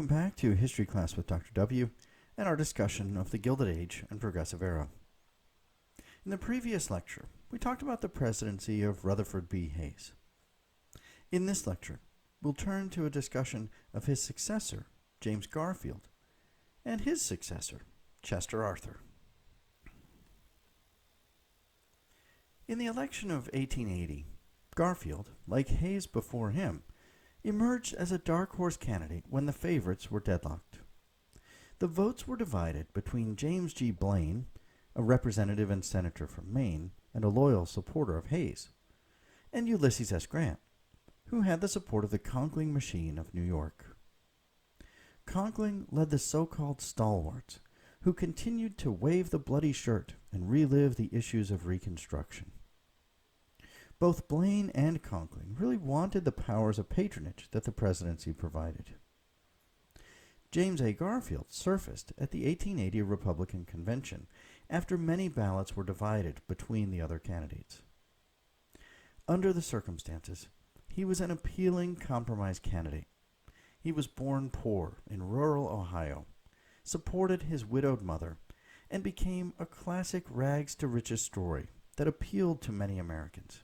Welcome back to History Class with Dr. W and our discussion of the Gilded Age and Progressive Era. In the previous lecture, we talked about the presidency of Rutherford B. Hayes. In this lecture, we'll turn to a discussion of his successor, James Garfield, and his successor, Chester Arthur. In the election of 1880, Garfield, like Hayes before him, emerged as a dark horse candidate when the favorites were deadlocked. The votes were divided between James G. Blaine, a representative and senator from Maine and a loyal supporter of Hayes, and Ulysses S. Grant, who had the support of the Conkling machine of New York. Conkling led the so-called stalwarts, who continued to wave the bloody shirt and relive the issues of Reconstruction. Both Blaine and Conkling really wanted the powers of patronage that the presidency provided. James A. Garfield surfaced at the 1880 Republican Convention after many ballots were divided between the other candidates. Under the circumstances, he was an appealing compromise candidate. He was born poor in rural Ohio, supported his widowed mother, and became a classic rags-to-riches story that appealed to many Americans.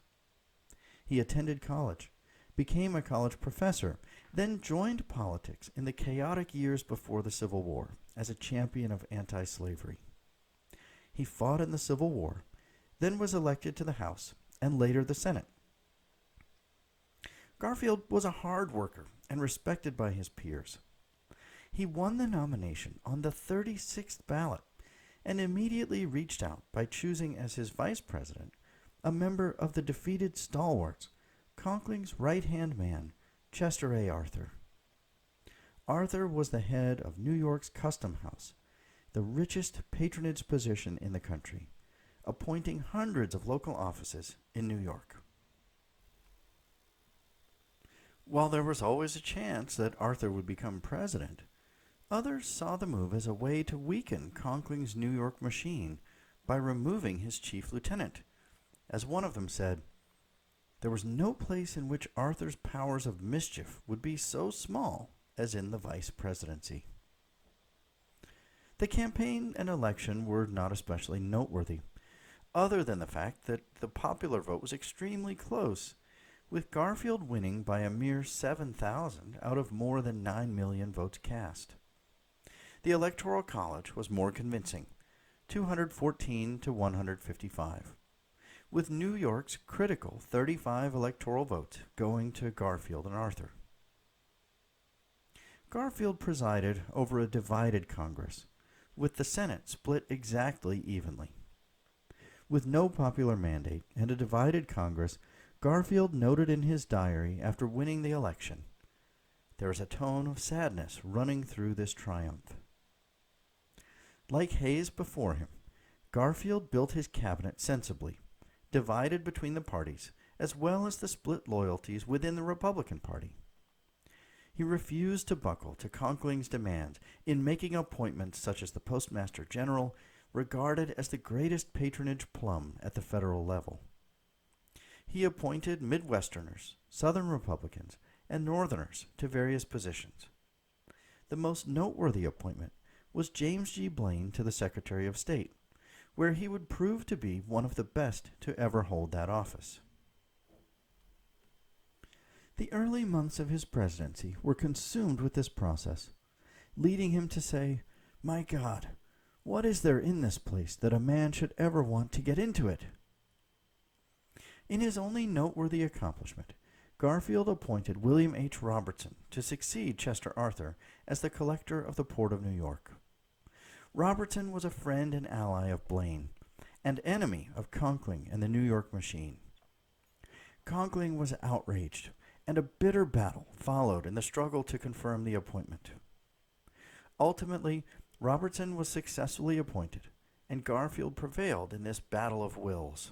He attended college, became a college professor, then joined politics in the chaotic years before the Civil War as a champion of anti-slavery. He fought in the Civil War, then was elected to the House and later the Senate. Garfield was a hard worker and respected by his peers. He won the nomination on the 36th ballot and immediately reached out by choosing as his vice president a member of the defeated stalwarts, Conkling's right-hand man, Chester A. Arthur. Arthur was the head of New York's Custom House, the richest patronage position in the country, appointing hundreds of local offices in New York. While there was always a chance that Arthur would become president, others saw the move as a way to weaken Conkling's New York machine by removing his chief lieutenant. As one of them said, there was no place in which Arthur's powers of mischief would be so small as in the vice presidency. The campaign and election were not especially noteworthy, other than the fact that the popular vote was extremely close, with Garfield winning by a mere 7,000 out of more than 9 million votes cast. The Electoral College was more convincing, 214 to 155. With New York's critical 35 electoral votes going to Garfield and Arthur. Garfield presided over a divided Congress, with the Senate split exactly evenly. With no popular mandate and a divided Congress, Garfield noted in his diary after winning the election, "There is a tone of sadness running through this triumph." Like Hayes before him, Garfield built his cabinet sensibly, divided between the parties, as well as the split loyalties within the Republican Party. He refused to buckle to Conkling's demands in making appointments such as the Postmaster General, regarded as the greatest patronage plum at the federal level. He appointed Midwesterners, Southern Republicans, and Northerners to various positions. The most noteworthy appointment was James G. Blaine to the Secretary of State, where he would prove to be one of the best to ever hold that office. The early months of his presidency were consumed with this process, leading him to say, "My God, what is there in this place that a man should ever want to get into it?" In his only noteworthy accomplishment, Garfield appointed William H. Robertson to succeed Chester Arthur as the collector of the Port of New York. Robertson was a friend and ally of Blaine, and enemy of Conkling and the New York machine. Conkling was outraged, and a bitter battle followed in the struggle to confirm the appointment. Ultimately, Robertson was successfully appointed, and Garfield prevailed in this battle of wills.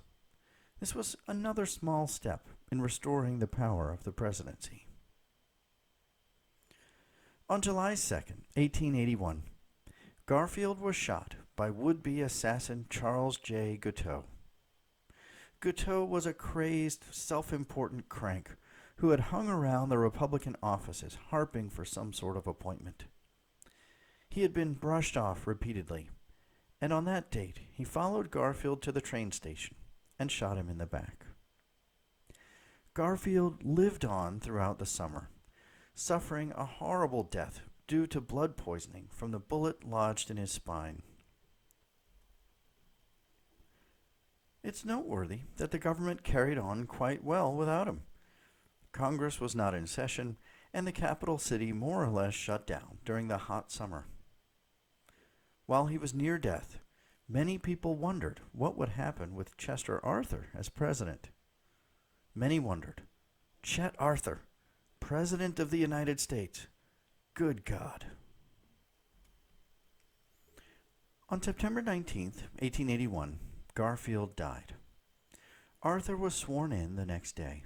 This was another small step in restoring the power of the presidency. On July 2nd, 1881, Garfield was shot by would-be assassin Charles J. Guiteau. Guiteau was a crazed, self-important crank who had hung around the Republican offices harping for some sort of appointment. He had been brushed off repeatedly, and on that date he followed Garfield to the train station and shot him in the back. Garfield lived on throughout the summer, suffering a horrible death due to blood poisoning from the bullet lodged in his spine. It's noteworthy that the government carried on quite well without him. Congress was not in session, and the capital city more or less shut down during the hot summer. While he was near death, many people wondered what would happen with Chester Arthur as president. Many wondered, Chet Arthur, President of the United States. Good God. On September 19th, 1881, Garfield died. Arthur was sworn in the next day.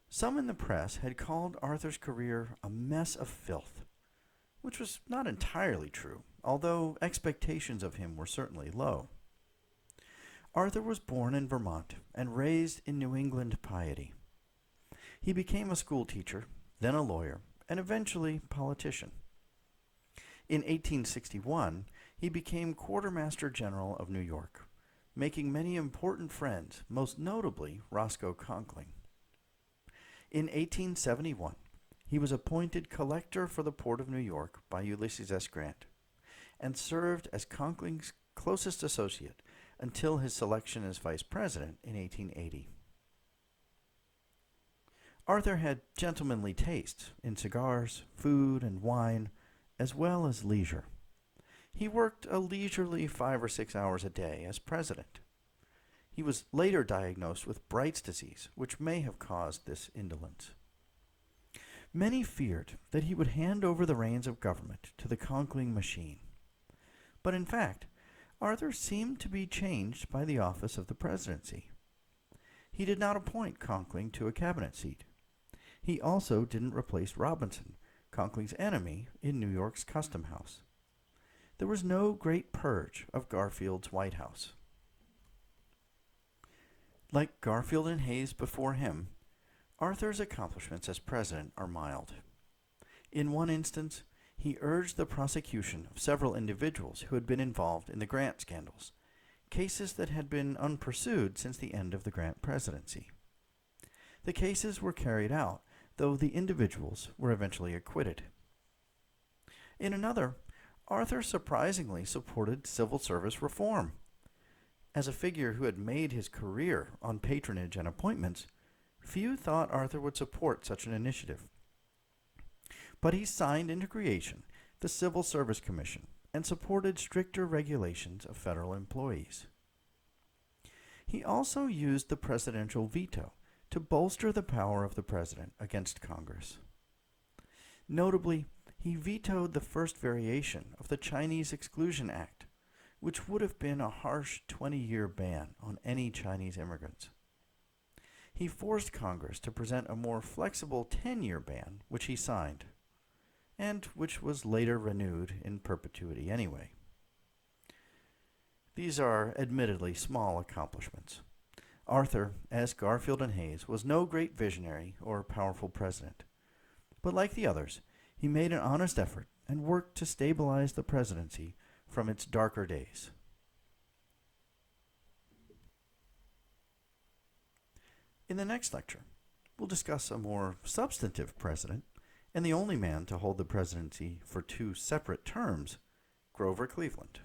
Some in the press had called Arthur's career a mess of filth, which was not entirely true, although expectations of him were certainly low. Arthur was born in Vermont and raised in New England piety. He became a school teacher, then a lawyer, and eventually politician. In 1861, he became Quartermaster General of New York, making many important friends, most notably Roscoe Conkling. In 1871, he was appointed Collector for the Port of New York by Ulysses S. Grant, and served as Conkling's closest associate until his selection as Vice President in 1880. Arthur had gentlemanly tastes in cigars, food, and wine, as well as leisure. He worked a leisurely 5 or 6 hours a day as president. He was later diagnosed with Bright's disease, which may have caused this indolence. Many feared that he would hand over the reins of government to the Conkling machine. But in fact, Arthur seemed to be changed by the office of the presidency. He did not appoint Conkling to a cabinet seat. He also didn't replace Robinson, Conkling's enemy, in New York's Custom House. There was no great purge of Garfield's White House. Like Garfield and Hayes before him, Arthur's accomplishments as president are mild. In one instance, he urged the prosecution of several individuals who had been involved in the Grant scandals, cases that had been unpursued since the end of the Grant presidency. The cases were carried out, though the individuals were eventually acquitted. In another, Arthur surprisingly supported civil service reform. As a figure who had made his career on patronage and appointments, few thought Arthur would support such an initiative. But he signed into creation the Civil Service Commission and supported stricter regulations of federal employees. He also used the presidential veto to bolster the power of the president against Congress. Notably, he vetoed the first variation of the Chinese Exclusion Act, which would have been a harsh 20-year ban on any Chinese immigrants. He forced Congress to present a more flexible 10-year ban, which he signed, and which was later renewed in perpetuity anyway. These are admittedly small accomplishments. Arthur, as Garfield and Hayes, was no great visionary or powerful president, but like the others, he made an honest effort and worked to stabilize the presidency from its darker days. In the next lecture, we'll discuss a more substantive president and the only man to hold the presidency for 2 separate terms, Grover Cleveland.